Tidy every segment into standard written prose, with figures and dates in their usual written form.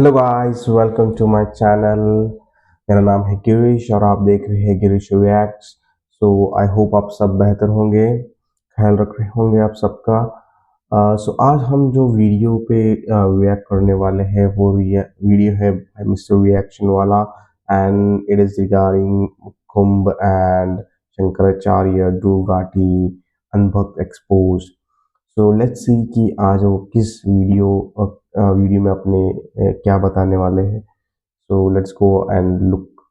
Hello guys, welcome to my channel. मेरा नाम है गिरीश और आप देख रहे हैं Girish reacts. So I hope आप सब बेहतर होंगे, ख्याल रख रहे होंगे आप सबका। सो आज हम जो वीडियो पे रिएक्ट करने वाले हैं वो वीडियो है मिस्टर रिएक्शन वाला, and it is regarding Kumbh and Shankaracharya Dhruv Rathee अनभक्त एक्सपोज। सो लेट्स सी कि आज वो किस वीडियो में अपने क्या बताने वाले हैं। So let's go and look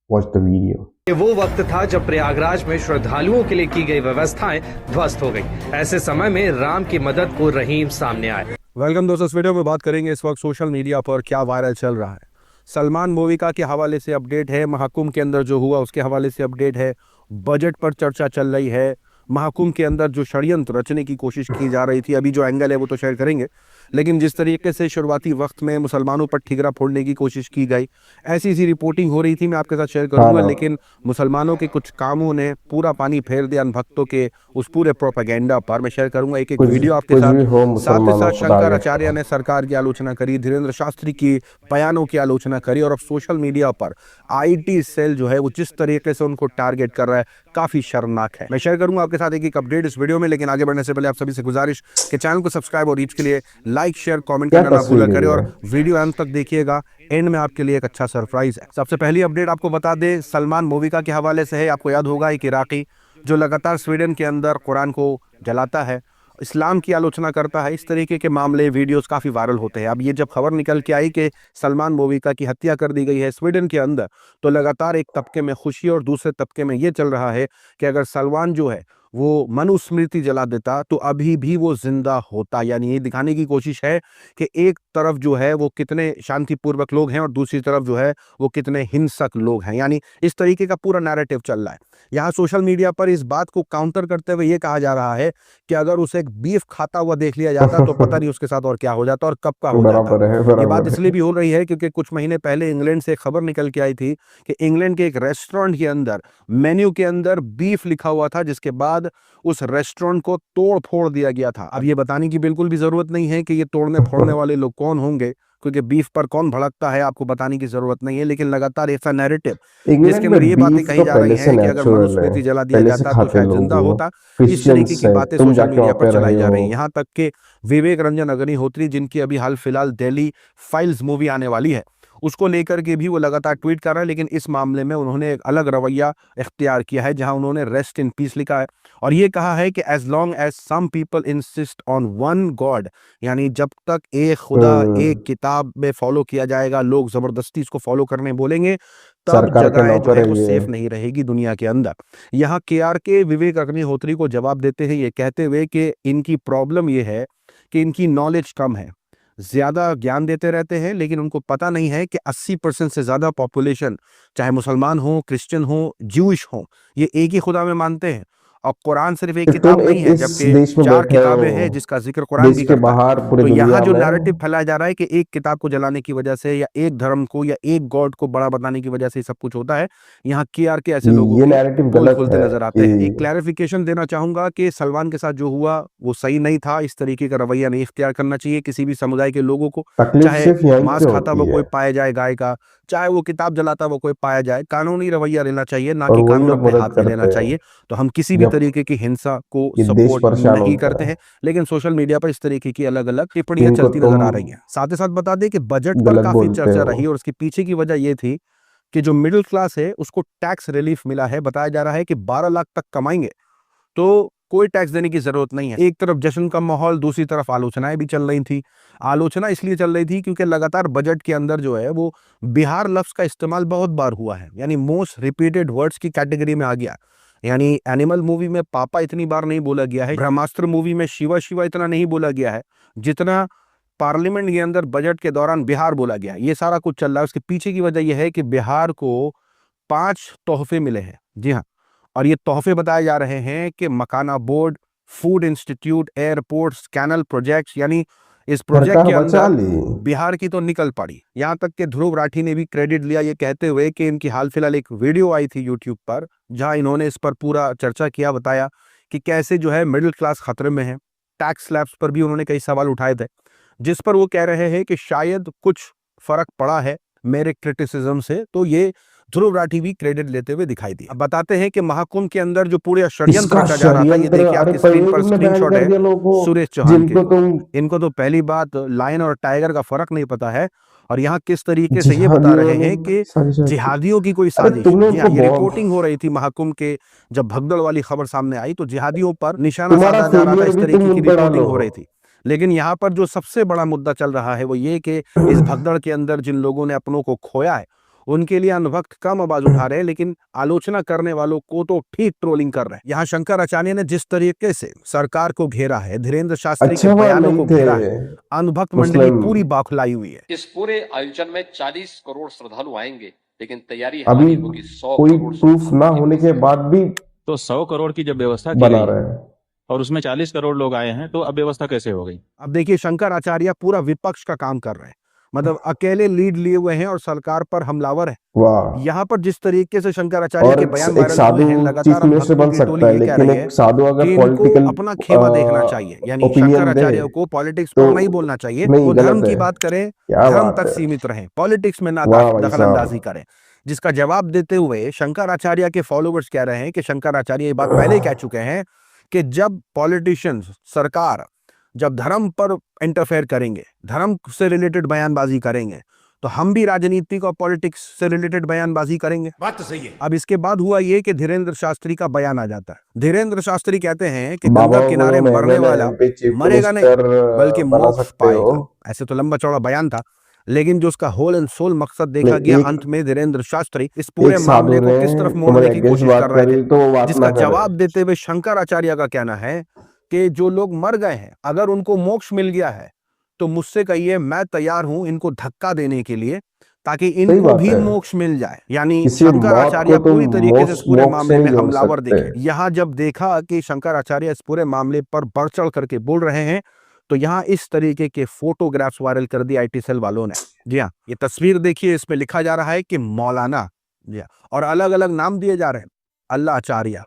watch the video. ये वो वक्त था जब प्रयागराज में श्रद्धालुओं के लिए की गई व्यवस्थाएं ध्वस्त हो गई। ऐसे समय में राम की मदद को रहीम सामने आए। वेलकम दोस्तों, इस वीडियो में बात करेंगे इस वक्त सोशल मीडिया पर क्या वायरल चल रहा है। सलमान मूवी के हवाले से अपडेट है, महाकुंभ के अंदर जो हुआ उसके हवाले से अपडेट है, बजट पर चर्चा चल रही है, महाकुंभ के अंदर जो षड्यंत्र रचने की कोशिश की जा रही थी, अभी जो एंगल है वो तो शेयर करेंगे, लेकिन जिस तरीके से शुरुआती वक्त में मुसलमानों पर ठिगरा फोड़ने की कोशिश की गई, ऐसी सी रिपोर्टिंग हो रही थी, मैं आपके साथ शेयर करूंगा। लेकिन मुसलमानों के कुछ कामों ने पूरा पानी फेर दिया भक्तों के उस पूरे प्रोपेगेंडा पर। मैं शेयर करूंगा एक एक वीडियो आपके साथ ही साथ शंकराचार्य ने सरकार की आलोचना करी, धीरेन्द्र शास्त्री की बयानों की आलोचना करी, और अब सोशल मीडिया पर आईटी सेल जो है वो जिस तरीके से उनको टारगेट कर रहा है काफी शर्मनाक है। मैं शेयर करूंगा आपके साथ एक अपडेट इस वीडियो में, लेकिन आगे बढ़ने से पहले आप सभी से गुजारिश कि चैनल को सब्सक्राइब और रीच के लिए लाइक शेयर कमेंट करना ना भूला करें, और वीडियो अंत तक देखिएगा, एंड में आपके लिए एक अच्छा सरप्राइज है। सबसे पहली अपडेट आपको बता दे, सलमान मूवी के हवाले से है। आपको याद होगा एक इराकी जो लगातार स्वीडन के अंदर कुरान को जलाता है, इस्लाम की आलोचना करता है, इस तरीके के मामले वीडियोस काफ़ी वायरल होते हैं। अब ये जब खबर निकल के आई कि सलमान मूविका की हत्या कर दी गई है स्वीडन के अंदर, तो लगातार एक तबके में खुशी और दूसरे तबके में ये चल रहा है कि अगर सलमान जो है वो मनुस्मृति जला देता तो अभी भी वो जिंदा होता। यानी ये दिखाने की कोशिश है कि एक तरफ जो है वो कितने शांतिपूर्वक लोग हैं और दूसरी तरफ जो है वो कितने हिंसक लोग हैं। यानी इस तरीके का पूरा नैरेटिव चल रहा है। यहाँ सोशल मीडिया पर इस बात को काउंटर करते हुए ये कहा जा रहा है कि अगर उसे एक बीफ खाता हुआ देख लिया जाता तो पता नहीं उसके साथ और क्या हो जाता और कब का हो जाता। ये बात इसलिए भी हो रही है क्योंकि कुछ महीने पहले इंग्लैंड से खबर निकल के आई थी कि इंग्लैंड के एक रेस्टोरेंट के अंदर मेन्यू के अंदर बीफ लिखा हुआ था, जिसके बाद उस रेस्टोरेंट को तोड़ फोड़ दिया गया था। अब ये बताने की बिल्कुल भी जरूरत नहीं है कि ये तोड़ने फोड़ने वाले लोग कौन होंगे, क्योंकि बीफ पर कौन भड़कता है आपको बताने की जरूरत नहीं है। लेकिन लगातार ऐसा नैरेटिव जिसके अंदर ये बातें कही जा रही हैं कि अगर मनुस्मृति जला दिया जाता तो शायद जिंदा होता, इस तरीके की बातें सोशल मीडिया पर चलाई जा रही हैं। यहाँ तक कि विवेक रंजन अग्निहोत्री, जिनकी अभी हाल फिलहाल दिल्ली फाइल्स मूवी आने वाली है, उसको लेकर के भी वो लगातार ट्वीट कर रहे हैं, लेकिन इस मामले में उन्होंने एक अलग रवैया इख्तियार किया है, जहां उन्होंने रेस्ट इन पीस लिखा है और ये कहा है कि as long as some people insist on one god, यानी जब तक एक खुदा एक किताब में फॉलो किया जाएगा, लोग जबरदस्ती इसको फॉलो करने बोलेंगे, तब जगह जो है वो सेफ नहीं रहेगी दुनिया के अंदर। यहाँ के विवेक अग्निहोत्री को जवाब देते हैं ये कहते हुए कि इनकी प्रॉब्लम ये है कि इनकी नॉलेज कम है, ज्यादा ज्ञान देते रहते हैं, लेकिन उनको पता नहीं है कि 80% से ज्यादा पॉपुलेशन, चाहे मुसलमान हो, क्रिश्चियन हो, ज्यूइश हो, ये एक ही खुदा में मानते हैं। और कुरान सिर्फ एक किताब नहीं है, जबकि 4 किताबें हैं जिसका जिक्र कुरान भी करता है। तो यहाँ जो नैरेटिव फैलाया जा रहा है कि एक किताब को जलाने की वजह से या एक धर्म को या एक गॉड को बड़ा बताने की वजह से सब कुछ होता है, यहाँ के ऐसे लोगों के पोल खुलते नजर आते हैं। एक क्लैरिफिकेशन देना चाहूंगा कि सलमान के साथ जो हुआ वो सही नहीं था, इस तरीके का रवैया नहीं इख्तियार करना चाहिए किसी भी समुदाय के लोगों को। चाहे मांस खाता वो कोई पाया जाए गाय का, चाहे वो किताब जलाता वो कोई पाया जाए, कानूनी रवैया लेना चाहिए, ना कि कानून अपने हाथ में लेना चाहिए। तो हम किसी भी तरीके की हिंसा को सपोर्ट नहीं करते हैं, लेकिन सोशल मीडिया पर इस तरीके की अलग अलग टिप्पणियां चलती नजर आ रही हैं। साथ ही साथ बता दें कि बजट पर काफी चर्चा रही और उसके पीछे की वजह यह थी कि जो मिडिल क्लास है उसको टैक्स रिलीफ मिला है। बताया जा रहा है कि 12 लाख तक कमाएंगे तो कोई टैक्स देने की जरूरत नहीं है। एक तरफ जश्न का माहौल, दूसरी तरफ आलोचनाएं भी चल रही थी। आलोचना इसलिए चल रही थी क्योंकि लगातार बजट के अंदर जो है वो बिहार लफ्ज का इस्तेमाल बहुत बार हुआ है, यानी मोस्ट रिपीटेड वर्ड्स की कैटेगरी में आ गया। यानी एनिमल मूवी में पापा इतनी बार नहीं बोला गया है, ब्रह्मास्त्र मूवी में शिवा शिवा इतना नहीं बोला गया है जितना पार्लियामेंट के अंदर बजट के दौरान बिहार बोला गया। ये सारा कुछ चल रहा है। उसके पीछे की वजह यह है कि बिहार को 5 तोहफे मिले हैं। जी हाँ, और ये तोहफे बताए जा रहे हैं कि makhana board, food institute, airports, canal projects, यानी इस प्रोजेक्ट के अंदर बिहार की तो निकल पड़ी। यहां तक कि ध्रुव राठी ने भी क्रेडिट लिया, ये कहते हुए कि इनकी हाल फिलहाल एक वीडियो आई थी यूट्यूब पर, जहां इन्होंने इस पर पूरा चर्चा किया, बताया कि कैसे जो है मिडिल क्लास खतरे में है। टैक्स स्लैब्स पर भी उन्होंने कई सवाल उठाए थे, जिस पर वो कह रहे हैं कि शायद कुछ फर्क पड़ा है मेरे क्रिटिसिज्म से, तो ये ध्रुव राठी भी क्रेडिट लेते हुए दिखाई दिए। अब बताते हैं कि महाकुंभ के अंदर जो पूरे षड्यंत्र इसका रचा जा रहा था, ये षड्यंत्र, देखिए अरे आपकी स्क्रीन पहले पर तुमने बैन स्क्रीनशॉट कर है दिया लोगों को, सुरेश चौहान के। जिनको तुम इनको तो पहली बात लायन और टाइगर का फर्क नहीं पता है, और यहाँ किस तरीके से ये बता जिहादियों रहे ने हैं कि साजिश की। जिहादियों की कोई अरे साजिश। तुमने जी हाँ, उनको ये बहुत, रिपोर्टिंग हो रही थी महाकुंभ के, जब भगदड़ वाली खबर सामने आई तो जिहादियों पर निशाना तुम्हारा साधा जा रहा था, फेलियर इस भी तरीके तुम की उन पे रिपोर्टिंग डालो। हो रही थी। लेकिन यहाँ पर जो सबसे बड़ा मुद्दा चल रहा है वो ये कि इस भगदड़ के अंदर जिन लोगों ने अपनों को खोया है उनके लिए अनुभक्त कम आवाज उठा रहे हैं, लेकिन आलोचना करने वालों को तो ठीक ट्रोलिंग कर रहे हैं। यहाँ शंकराचार्य ने जिस तरीके से सरकार को घेरा है, धीरेन्द्र शास्त्री के अच्छा वह बयानों नहीं को थे घेरा है, अनुभक्त मंडली मुस्लिम। पूरी बौखलाई हुई है। इस पूरे आयोजन में 40 करोड़ श्रद्धालु आएंगे, लेकिन तैयारी अभी हमारी होगी 100 कोई करोड़ प्रूफ श्रद्धालुओं ना की होने के उपस्थिति। बाद भी तो 100 करोड़ की जब व्यवस्था की बना गई रहे हैं। और उसमें 40 करोड़ लोग आए हैं, तो अब व्यवस्था कैसे हो गई? अब देखिए शंकराचार्य पूरा विपक्ष का काम कर रहे हैं, मतलब अकेले लीड लिए हुए हैं और सरकार पर हमलावर है। वाह। यहाँ पर जिस तरीके से शंकराचार्य और के बयान एक वायरल हुए साधु हैं, चीफ लगातार अब मिनिस्टर भक्तों बन की सकता टोली है, ये कह लेकिन रही है एक साधु अगर कि इनको पॉलिटिकल अपना खेमा देखना चाहिए, यानी ओपिनियन दे शंकराचार्य को पॉलिटिक्स तो पर नहीं बोलना चाहिए, नहीं, वो गलत धर्म की है। बात करें, क्या धर्म बात तक है, सीमित रहें, पॉलिटिक्स में ना वाह भाई दखल अंदाजी साहब। करें। जिसका जवाब देते हुए शंकराचार्य के फॉलोवर्स कह रहे हैं कि शंकराचार्य ये बात पहले ही कह चुके हैं कि जब पॉलिटिशियंस, सरकार जब धर्म पर इंटरफेयर करेंगे, धर्म से रिलेटेड बयानबाजी करेंगे, तो हम भी राजनीति और पॉलिटिक्स से रिलेटेड बयानबाजी करेंगे। बात तो सही है। अब इसके बाद हुआ ये कि धीरेन्द्र शास्त्री का बयान आ जाता है। धीरेन्द्र शास्त्री कहते हैं कि बाबा गंगा किनारे बोलो, मरने MLA, वाला MP, चीफ मरेगा नहीं, मिनिस्टर बल्कि बना मोक्ष सकते हो। पाएगा। ऐसे तो लंबा चौड़ा बयान था, लेकिन जो उसका होल एंड सोल मकसद देखा नहीं, गया, एक अंत में धीरेन्द्र शास्त्री इस पूरे एक मामले साधु को ने किस तरफ तुम्हारे मोड़ने की अगेंस्ट कोशिश बात कर रहे करी थे, तो वो बात जिसका ना करे। जवाब देते हुए शंकराचार्य का कहना है कि जो लोग मर गए हैं, अगर उनको मोक्ष मिल गया है तो मुझसे कहिए, मैं तैयार हूं इनको धक्का देने के लिए, ताकि सही इनको बात भी है, मोक्ष मिल जाए। यानी किसी मौत शंकराचार्य को तुम पूरी तरीके से इस पूरे मोक्ष मामले से में नहीं जोड़ हमलावर सकते। दिखे। यहाँ जब देखा कि शंकराचार्य इस पूरे मामले पर बढ़ चढ़ करके बोल रहे हैं, तो यहाँ इस तरीके के फोटोग्राफ्स वायरल कर दिए आईटी सेल वालों ने। जी हाँ, ये तस्वीर देखिए, इसमें लिखा जा रहा है कि मौलाना, जी हाँ, और अलग अलग नाम दिए जा रहे हैं, अल्लाह आचार्य,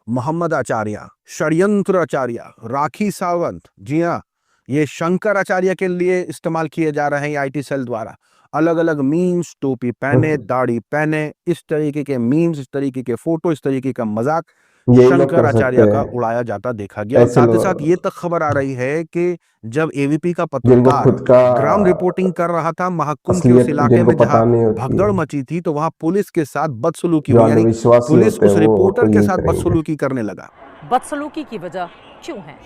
मोहम्मद आचार्य, षड्यंत्र आचार्य, राखी सावंत। जी हाँ, ये शंकराचार्य के लिए इस्तेमाल किए जा रहे हैं आईटी सेल द्वारा। अलग अलग मीम्स, टोपी पहने, दाढ़ी पहने, इस तरीके के मीम्स, इस तरीके के फोटो, इस तरीके का मजाक यही लोग कर शंकराचार्य सकते का हैं। उड़ाया जाता देखा गया। और ऐसे साथ ही लोग साथ ये तक खबर आ रही है कि जब एवीपी का जिनको पत्रकार खुद का ग्राउंड रिपोर्टिंग कर रहा था महाकुंभ के उस असलियत इलाके जिनको में जहां पता नहीं होती भगदड़ है, मची थी, तो वहां पुलिस के साथ बदसलूकी जो हुई, यानी अंधविश्वासी पुलिस होते उस हैं वो रिपोर्टर तो के यही साथ करेंगे। बदसलूकी करने लगा। बदसलूकी की वजह क्यों है?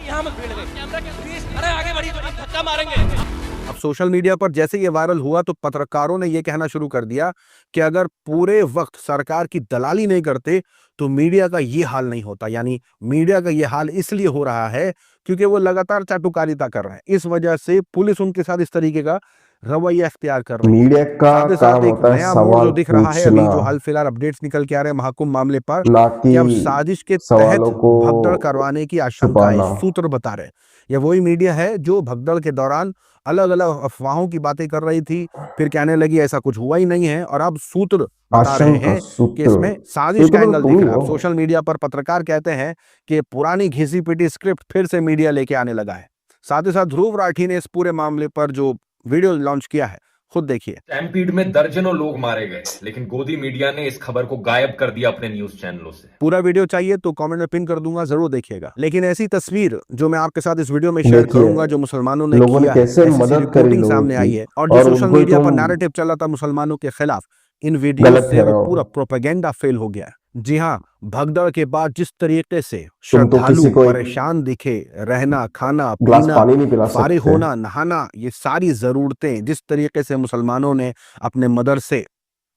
अब सोशल मीडिया पर जैसे ये वायरल हुआ तो पत्रकारों ने ये कहना शुरू कर दिया कि अगर पूरे वक्त सरकार की दलाली नहीं करते तो मीडिया का ये हाल नहीं होता। यानी मीडिया का ये हाल इसलिए हो रहा है क्योंकि वो लगातार चाटुकारिता कर रहे हैं, इस वजह से पुलिस उनके साथ इस तरीके का रवैया इख्तियार कर रही है। मीडिया का साथ ही साथ काम एक होता है नया मोड़ सवाल जो दिख रहा है, अभी पूछना, जो हाल फिलहाल अपडेट्स निकल के आ रहे हैं महाकुंभ मामले पर, ना कि अब कि साजिश के तहत सवालों को भगदड़ करवाने की आशंका है, छुपाना। सूत्र बता रहे हैं। यह वही मीडिया है जो भगदड़ के दौरान अलग अलग अफवाहों की बातें कर रही थी, फिर कहने लगी ऐसा कुछ हुआ ही नहीं है, और अब सूत्र बता रहे आशंका, हैं कि सूत्र, इसमें साजिश का सूत्र एंगल तुम दिख ही रहा है। अब हो। सोशल मीडिया पर पत्रकार कहते हैं कि पुरानी घिसी पिटी स्क्रिप्ट फिर से मीडिया लेके आने लगा है। साथ ही साथ ध्रुव राठी ने इस पूरे मामले पर जो वीडियो लॉन्च किया है, खुद देखिए। स्टैम्पीड में दर्जनों लोग मारे गए, लेकिन गोदी मीडिया ने इस खबर को गायब कर दिया अपने न्यूज चैनलों से। पूरा वीडियो चाहिए तो कमेंट में पिन कर दूंगा, जरूर देखिएगा। लेकिन ऐसी तस्वीर जो मैं आपके साथ इस वीडियो में शेयर देखिए, करूंगा, जो मुसलमानों ने लोगों ने किया है, कैसे ऐसी मदद करी रिपोर्टिंग लोगों सामने आई की, है, और जो और सोशल उनको मीडिया पर तुम नैरेटिव चला था मुसलमानों के खिलाफ, इन वीडियो गलत से वो ठहराओ। पूरा प्रोपेगेंडा फेल हो गया है। जी हाँ, भगदड़ के बाद जिस तरीके से तुम तो श्रद्धालु किसी को एक परेशान दिखे, रहना, खाना, ग्लास पीना, पानी नहीं पिला फारिग सकते। होना, नहाना, ये सारी जरूरतें जिस तरीके से मुसलमानों ने अपने मदरसे,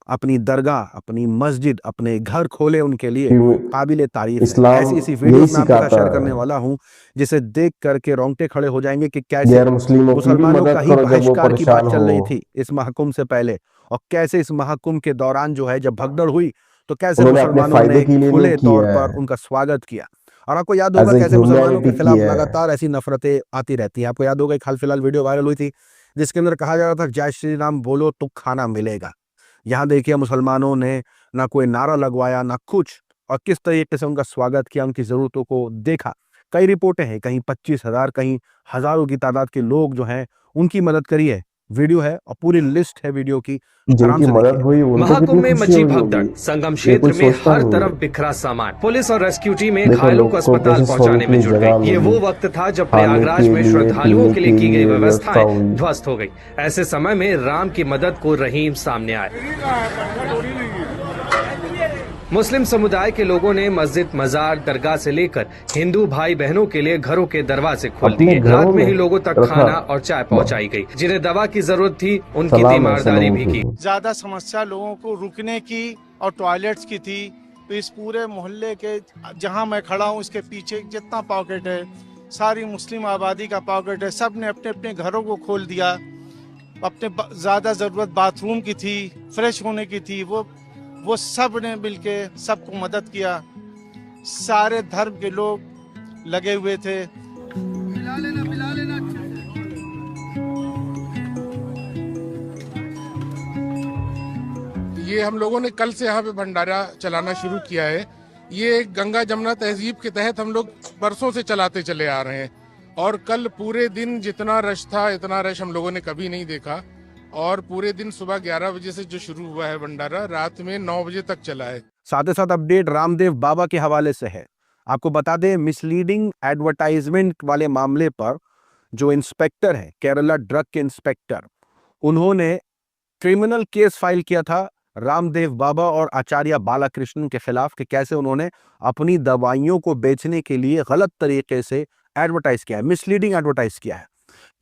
अपनी दरगाह, अपनी मस्जिद, अपने घर खोले, उनके लिए काबिल तारीफ है। इस्लाम ऐसी ऐसी यही वीडियोस मैं आपके साथ सिखाता शेयर करने है, वाला हूं, जिसे देख करके रोंगटे खड़े हो जाएंगे कि कैसे गैर मुस्लिमों की भी मुसलमानों का मदद ही करो जब वो बहिष्कार की बात परेशान चल रही हो। थी इस महाकुंभ से पहले, और कैसे इस महाकुंभ के दौरान जो है, जब भगदड़ हुई तो कैसे उन्होंने अपने मुसलमानों फायदे ने के लिए खुले नहीं तौर किया पर है, उनका स्वागत किया। और आपको याद होगा एज ए कैसे मुसलमानों के ह्यूमैनिटी खिलाफ किया है। लगातार ऐसी नफरतें आती रहती हैं। आपको याद होगा एक हाल फिलहाल वीडियो वायरल हुई थी जिसके अंदर कहा जा रहा था, जय श्री राम बोलो तो खाना मिलेगा। यहाँ देखिए मुसलमानों ने ना कोई नारा लगवाया, ना कुछ, और किस तरीके से उनका स्वागत किया, उनकी जरूरतों को देखा। कई रिपोर्टें हैं, कहीं 25,000, कहीं हजारों की तादाद के लोग जो हैं उनकी मदद करी है। वीडियो है और पूरी लिस्ट है वीडियो की, आराम जिनकी से मदद देखिए। हुई उनको महाकुंभ कितनी में खुशी मची हुई भगदड़, होगी, संगम ये कोई क्षेत्र में सोचता हर नहीं तरफ है। बिखरा सामान। पुलिस और रेस्क्यू टीमें देखो घायलों को लोग को अस्पताल कैसे सोने पहुंचाने के में लिए जुट गई। जगह ये वो मिली, वक्त था जब खाने प्रयागराज के में लिए श्रद्धालुओं पीने के लिए की गई व्यवस्था व्यवस्थाएं हुई। ध्वस्त हो गई। ऐसे समय में राम की मदद को रहीम सामने आए। मुस्लिम समुदाय के लोगों ने मस्जिद, मजार, दरगाह से लेकर हिंदू भाई बहनों के लिए घरों के दरवाजे खोल अपने दिए। घरों रात में में ही लोगों तक रखा। खाना और चाय पहुंचाई गई। जिन्हें दवा की जरूरत थी उनकी सलाम है ऐसे तीमारदारी लोगों भी के की। लिए। ज़्यादा समस्या लोगों को रुकने की और टॉयलेट्स की थी। तो इस पूरे मोहल्ले के जहां मैं खड़ा हूं इसके पीछे जितना पॉकेट है, सारी मुस्लिम आबादी का पॉकेट है। सब ने अपने अपने घरों को खोल दिया। अपने ज़्यादा ज़रूरत बाथरूम की थी, फ्रेश होने की थी, वो सब ने मिलके सबको मदद किया। सारे धर्म के लोग लगे हुए थे। ये हम लोगों ने कल से यहाँ पे भंडारा चलाना शुरू किया है। ये गंगा जमुना तहजीब के तहत हम लोग बरसों से चलाते चले आ रहे हैं और कल पूरे दिन जितना रश था, इतना रश हम लोगों ने कभी नहीं देखा। और पूरे दिन सुबह 11 बजे से जो शुरू हुआ है भंडारा, रात में 9 बजे तक चला है। साथ ही साथ अपडेट रामदेव बाबा के हवाले से है। आपको बता दें, मिसलीडिंग एडवर्टाइजमेंट वाले मामले पर जो इंस्पेक्टर है, केरला ड्रग के इंस्पेक्टर, उन्होंने क्रिमिनल केस फाइल किया था रामदेव बाबा और आचार्य बालाकृष्णन के खिलाफ कि कैसे उन्होंने अपनी दवाइयों को बेचने के लिए गलत तरीके से एडवर्टाइज किया है, मिसलीडिंग एडवर्टाइज किया है।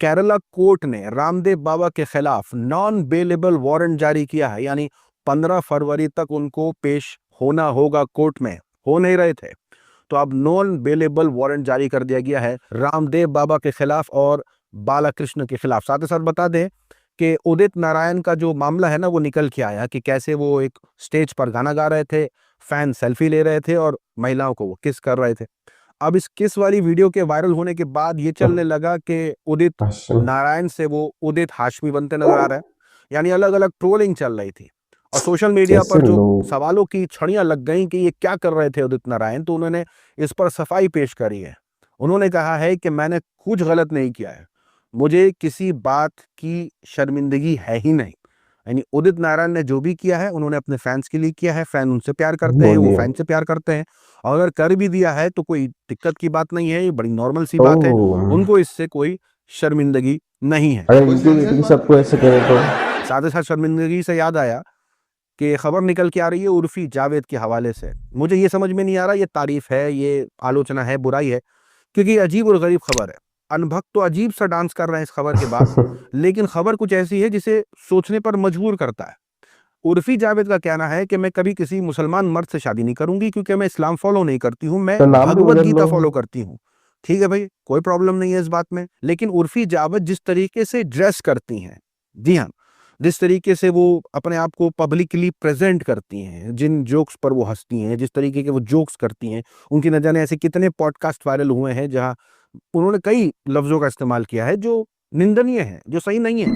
केरला कोर्ट ने रामदेव बाबा के खिलाफ नॉन बेलेबल वारंट जारी किया है, यानी 15 फरवरी तक उनको पेश होना होगा कोर्ट में, हो नहीं रहे थे, तो अब नॉन बेलेबल वारंट जारी कर दिया गया है रामदेव बाबा के खिलाफ और बालाकृष्ण के खिलाफ। साथ ही साथ बता दें कि उदित नारायण का जो मामला है ना, वो निकल के आया कि कैसे वो एक स्टेज पर गाना गा रहे थे, फैन सेल्फी ले रहे थे और महिलाओं को वो किस कर रहे थे। अब इस किस वाली वीडियो के वायरल होने के बाद ये चलने लगा कि उदित नारायण से वो उदित हाशमी बनते नजर आ रहा है, यानी अलग अलग ट्रोलिंग चल रही थी और सोशल मीडिया पर जो सवालों की छड़ियां लग गई कि ये क्या कर रहे थे उदित नारायण, तो उन्होंने इस पर सफाई पेश करी है। उन्होंने कहा है कि मैंने कुछ गलत नहीं किया है, मुझे किसी बात की शर्मिंदगी है ही नहीं। यानी उदित नारायण ने जो भी किया है उन्होंने अपने फैंस के लिए किया है, फैन उनसे प्यार करते हैं, वो फैन से प्यार करते हैं, और अगर कर भी दिया है तो कोई दिक्कत की बात नहीं है, ये बड़ी नॉर्मल सी बात है, उनको इससे कोई शर्मिंदगी नहीं है। सबको ऐसे करें तो साथ ही साथ शर्मिंदगी से याद आया कि खबर निकल के आ रही है उर्फी जावेद के हवाले से। मुझे ये समझ में नहीं आ रहा ये तारीफ है, ये आलोचना है, बुराई है, क्योंकि अजीब और गरीब खबर है। अनभक्त तो अजीब सा डांस कर रहे हैं इस खबर के बाद, लेकिन खबर कुछ ऐसी है जिसे सोचने पर मजबूर करता है। उर्फी जावेद का कहना है कि मैं कभी किसी मुसलमान मर्द से शादी नहीं करूंगी क्योंकि मैं इस्लाम फॉलो नहीं करती हूँ, मैं भगवत गीता फॉलो करती हूँ। ठीक है भाई, कोई प्रॉब्लम नहीं है इस बात में, लेकिन उर्फी जावेद जिस तरीके से ड्रेस करती हैं, जी हाँ, जिस तरीके से वो अपने आप को पब्लिकली प्रेजेंट करती हैं, जिन जोक्स पर वो हंसती हैं, जिस तरीके के वो जोक्स करती हैं, उनकी न जाने ऐसे कितने पॉडकास्ट वायरल हुए हैं जहां उन्होंने कई लफ्जों का इस्तेमाल किया है जो निंदनीय है, जो सही नहीं है।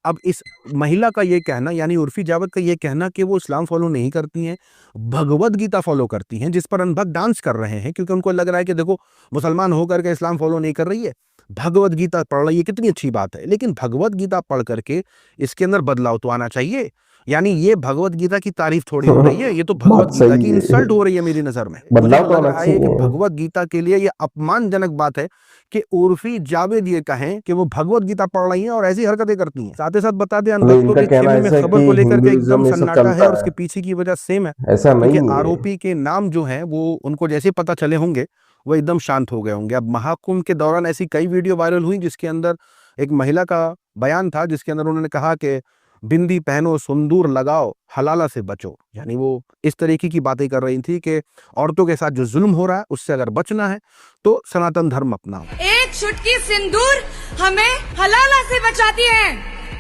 अब इस महिला का ये कहना, यानी उर्फी जावेद का ये कहना कि वो इस्लाम फॉलो नहीं करती हैं, भगवत गीता फॉलो करती हैं, जिस पर अनभक्त डांस कर रहे हैं क्योंकि उनको लग रहा है कि देखो मुसलमान होकर के इस्लाम फॉलो नहीं कर रही है, भगवत गीता पढ़ रही है, कितनी अच्छी बात है, लेकिन भगवत गीता पढ़ करके इसके अंदर बदलाव तो आना चाहिए। यानी ये भगवत गीता की तारीफ थोड़ी हो रही है, ये तो भगवत गीता की इंसल्ट हो रही है मेरी नजर में। मुझे लग रहा है कि भगवत गीता के लिए ये अपमानजनक बात है कि उर्फी जावेद ये कहें कि वो भगवत गीता पढ़ रही हैं और ऐसी हरकतें करती हैं। साथ ही साथ बता दें, अनभक्तों के खेमे में खबर को लेकर के एकदम सन्नाटा है और उसके पीछे की वजह सेम है, क्योंकि आरोपी के नाम जो है वो उनको जैसे पता चले होंगे वो एकदम शांत हो गए होंगे। अब महाकुंभ के दौरान ऐसी कई वीडियो वायरल हुई जिसके अंदर एक महिला का बयान था जिसके अंदर उन्होंने कहा कि बिंदी पहनो, सिंदूर लगाओ, हलाला से बचो। यानी वो इस तरीके की बातें कर रही थी कि औरतों के साथ जो जुल्म हो रहा है उससे अगर बचना है तो सनातन धर्म अपनाओ। एक चुटकी सिंदूर हमें हलाला से बचाती है,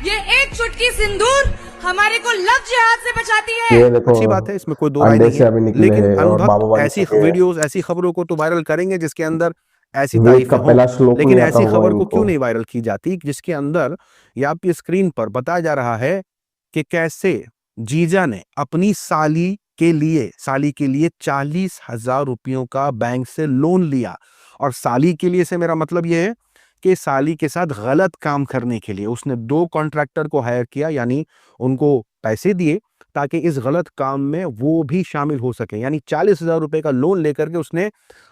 ये एक चुटकी सिंदूर हमारे को लव जिहाद से बचाती है। अच्छी बात है, इसमें कोई दो राय नहीं है, लेकिन अनभक्त ऐसी वीडियोस, ऐसी खबरों को तो वायरल करेंगे जिसके अंदर ऐसी तारीफें हों, लेकिन ऐसी खबर को क्यों नहीं वायरल की जाती जिसके अंदर या आपकी स्क्रीन पर बताया जा रहा है कि कैसे जीजा ने अपनी साली के लिए 40,000 रुपयों का बैंक से लोन लिया। और साली के लिए से मेरा मतलब यह है उसके साली के साथ गलत काम करने के लिए उसने 2 कॉन्ट्रैक्टर को हायर किया, यानी उनको पैसे दिए ताकि इस गलत काम में वो भी शामिल हो सके। यानी 40,000 रुपए का लोन लेकर के उसने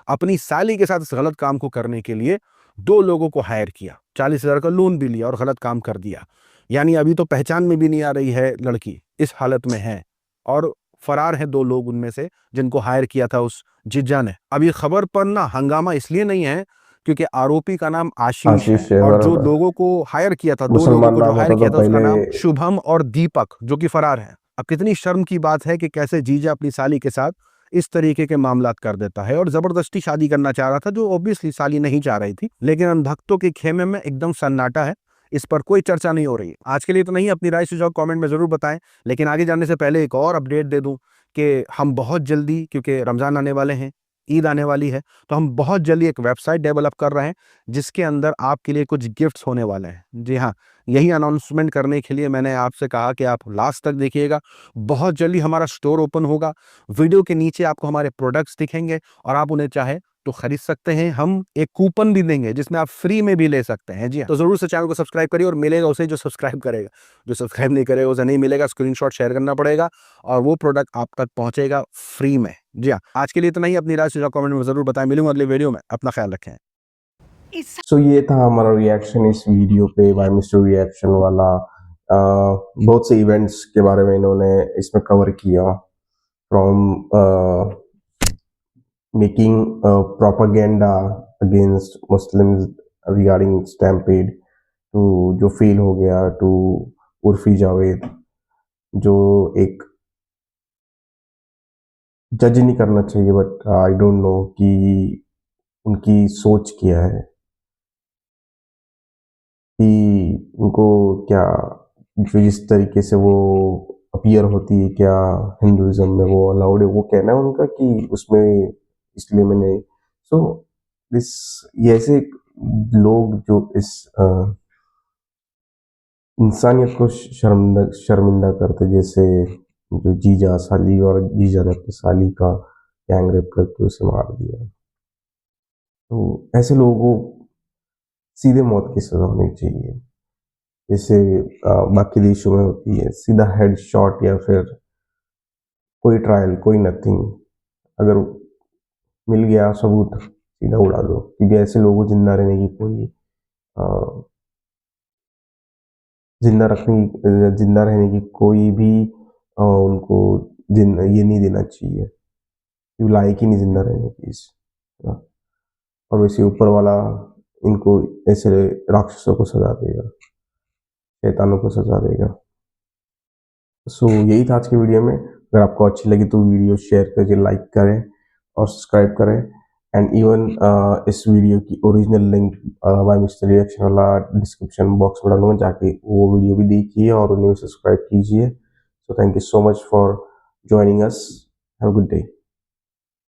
अपनी साली के साथ इस गलत काम को करने के लिए 2 लोगों को हायर किया, 40,000 का लोन भी लिया और गलत काम कर दिया। यानी अभी तो पहचान में भी नहीं आ रही है लड़की, इस हालत में है और फरार हैं 2 लोग उनमें से जिनको हायर किया था उस जिज्जा ने। अब ये खबर पर ना हंगामा इसलिए नहीं है क्योंकि आरोपी का नाम आशीष आशीष है है, और जो बराबर। लोगों को हायर किया था, 2 लोगों मुसलमान को जो नाम हायर होता किया था था उसका नाम पहले। शुभम और दीपक जो कि फरार हैं। अब कितनी शर्म की बात है कि कैसे जीजा अपनी साली के साथ इस तरीके के मामलात कर देता है और जबरदस्ती शादी करना चाह रहा था जो ऑब्वियसली साली नहीं चाह रही थी, लेकिन अंधभक्तों के खेमे में एकदम सन्नाटा है, इस पर कोई चर्चा नहीं हो रही है। आज के लिए तो नहीं, अपनी राय सुझाव कमेंट में जरूर बताएं, लेकिन आगे जाने से पहले एक और अपडेट दे दूं कि हम बहुत जल्दी, क्योंकि रमजान आने वाले हैं, ईद आने वाली है, तो हम बहुत जल्दी एक वेबसाइट डेवलप कर रहे हैं जिसके अंदर आपके लिए कुछ गिफ्ट्स होने वाले हैं। जी हाँ, यही अनाउंसमेंट करने के लिए मैंने आपसे कहा कि आप लास्ट तक देखिएगा। बहुत जल्दी हमारा स्टोर ओपन होगा, वीडियो के नीचे आपको हमारे प्रोडक्ट्स दिखेंगे और आप उन्हें चाहे तो खरीद सकते हैं। हम एक कूपन भी देंगे जिसमें आप फ्री में भी ले सकते हैं। जी हाँ, तो जरूर से चैनल को सब्सक्राइब करिए और मिलेगा उसे जो सब्सक्राइब करेगा, जो सब्सक्राइब नहीं करेगा उसे नहीं मिलेगा। स्क्रीनशॉट शेयर करना पड़ेगा और वो प्रोडक्ट आप तक पहुंचेगा फ्री में। जी हाँ, आज के लिए इतना ही। अपनी राय सुझाव कमेंट में जरूर बताएं। मिलूंगा अगले वीडियो में, अपना ख्याल रखें। सो ये था हमारा रिएक्शन इस वीडियो पे, बाय मिस्टर रिएक्शन वाला। बहुत से इवेंट्स के बारे में इन्होंने इसमें कवर किया, from making propaganda against Muslims regarding stampede to जो फेल हो गया, टू उर्फी जावेद जो एक जज नहीं करना चाहिए, बट आई डोंट नो कि उनकी सोच क्या है, कि उनको क्या, जो जिस तरीके से वो अपीयर होती है, क्या हिंदुइज्म में वो अलाउड है, वो कहना है उनका कि उसमें, इसलिए मैंने सो दिस, ये ऐसे लोग जो इस इंसानियत को शर्मिंदा करते, जैसे जो जीजा साली और जीजा ने अपनी साली का गैंग रेप करके उसे मार दिया, तो ऐसे लोगों को सीधे मौत की सजा होनी चाहिए, जैसे बाकी देशों में होती है, सीधा हेड शॉट या फिर कोई ट्रायल, कोई नथिंग, अगर मिल गया सबूत सीधा उड़ा दो, क्योंकि ऐसे लोगों को जिंदा रहने की कोई जिंदा रहने की कोई भी उनको ये नहीं देना चाहिए, क्योंकि लायक ही नहीं जिंदा रहने की और वैसे ऊपर वाला इनको ऐसे राक्षसों को सजा देगा, शैतानों को सजा देगा। सो यही था आज की वीडियो में। अगर आपको अच्छी लगी तो वीडियो शेयर करके लाइक करें और सब्सक्राइब करें, एंड इवन इस वीडियो की original link by mister reaction वाला डिस्क्रिप्शन बॉक्स में डालूंगा, जाके वो वीडियो भी देखिए और उन्हें सब्सक्राइब कीजिए। So thank you so much for joining us, have a good day.